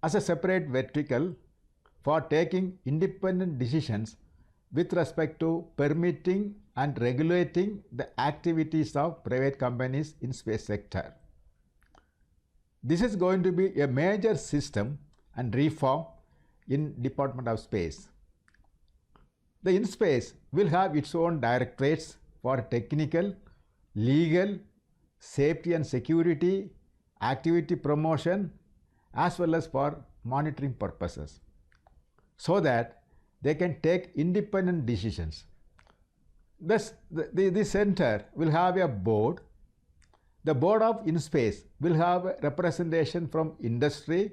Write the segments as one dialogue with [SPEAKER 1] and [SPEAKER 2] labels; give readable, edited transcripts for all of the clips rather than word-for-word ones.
[SPEAKER 1] as a separate vertical for taking independent decisions with respect to permitting and regulating the activities of private companies in space sector. This is going to be a major system and reform in Department of Space. The IN-SPACe will have its own directorates for technical, legal, safety and security, activity promotion, as well as for monitoring purposes, so that they can take independent decisions. Thus, the center will have a board. The board of IN-SPACe will have representation from industry,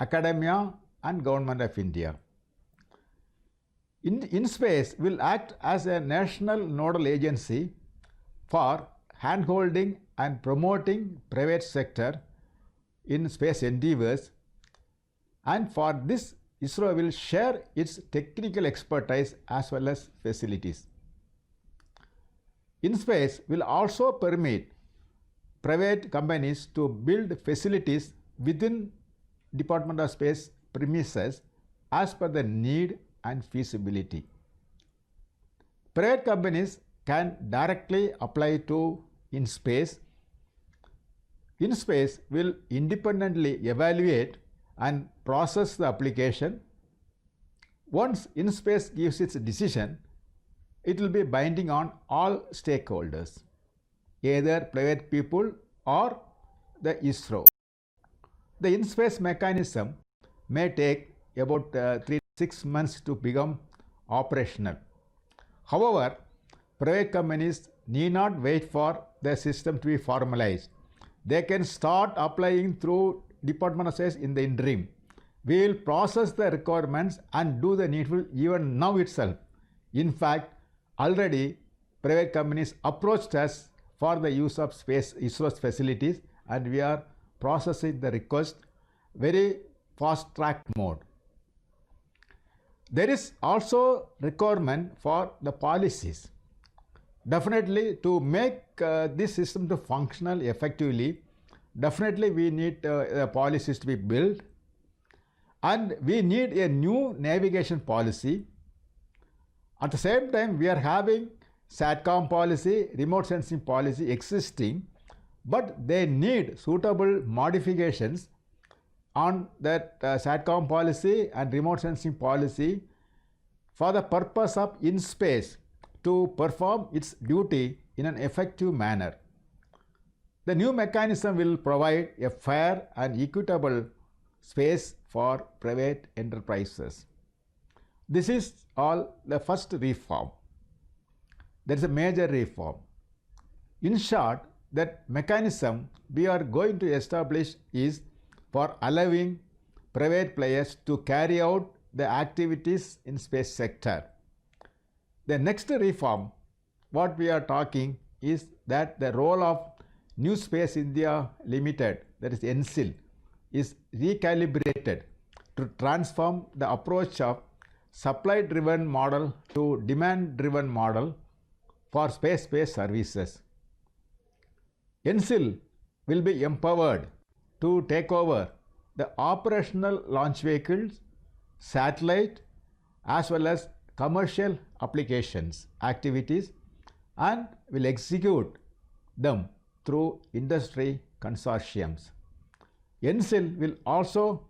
[SPEAKER 1] academia, and Government of India. IN-SPACe will act as a national nodal agency for handholding and promoting private sector in space endeavors, and for this ISRO will share its technical expertise as well as facilities. IN-SPACe will also permit private companies to build facilities within Department of Space premises as per the need and feasibility. Private companies can directly apply to IN-SPACe. IN-SPACe will independently evaluate and process the application. Once IN-SPACe gives its decision, it will be binding on all stakeholders, either private people or the ISRO. The IN-SPACe mechanism may take about 3 to 6 months to become operational. However, private companies need not wait for the system to be formalized. They can start applying through Department of Space in the interim. We will process the requirements and do the needful even now itself. In fact, already private companies approached us for the use of ISRO's facilities, and we are processing the request very fast track mode. There is also requirement for the policies. Definitely, to make this system to functional effectively, definitely we need policies to be built, and we need a new navigation policy. At the same time, we are having SATCOM policy, remote sensing policy existing, but they need suitable modifications on that SATCOM policy and remote sensing policy for the purpose of IN-SPACe to perform its duty in an effective manner. The new mechanism will provide a fair and equitable space for private enterprises. This is all the first reform. There is a major reform. In short, that mechanism we are going to establish is for allowing private players to carry out the activities in space sector. The next reform, what we are talking is that the role of New Space India Limited, that is NSIL, is recalibrated to transform the approach of supply-driven model to demand-driven model for space-based services. NSIL will be empowered to take over the operational launch vehicles, satellite, as well as commercial applications activities, and will execute them through industry consortiums. NSIL will also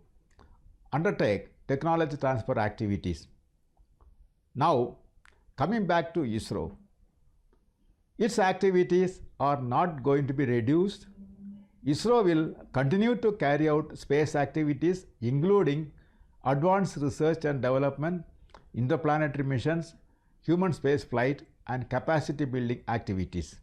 [SPEAKER 1] undertake technology transfer activities. Now, coming back to ISRO, its activities are not going to be reduced. ISRO will continue to carry out space activities, including advanced research and development, interplanetary missions, human space flight, and capacity building activities.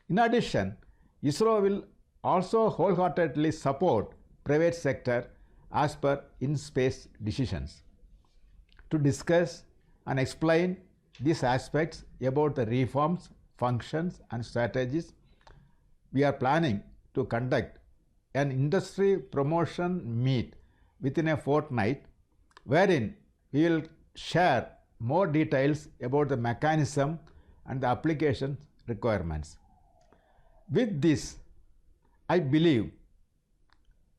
[SPEAKER 1] In addition, ISRO will also wholeheartedly support private sector as per IN-SPACe decisions. To discuss and explain these aspects about the reforms, functions, and strategies, we are planning to conduct an industry promotion meet within a fortnight, wherein we will share more details about the mechanism and the application requirements. With this, I believe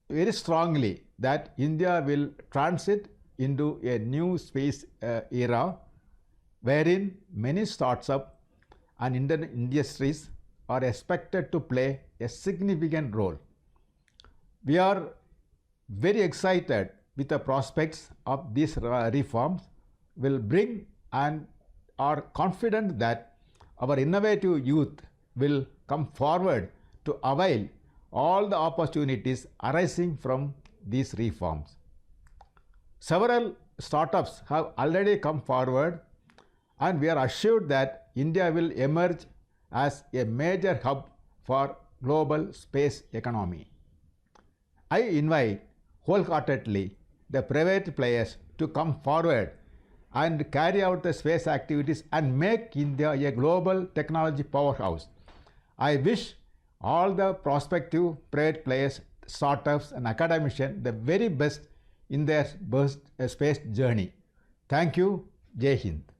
[SPEAKER 1] very strongly that India will transit into a new space era wherein many startups and Indian industries are expected to play a significant role. We are very excited with the prospects of these reforms will bring and are confident that our innovative youth will come forward to avail all the opportunities arising from these reforms. Several startups have already come forward, and we are assured that India will emerge as a major hub for global space economy. I invite wholeheartedly the private players to come forward and carry out the space activities and make India a global technology powerhouse. I wish all the prospective private players, startups and academicians the very best in their space journey. Thank you. Jai Hind.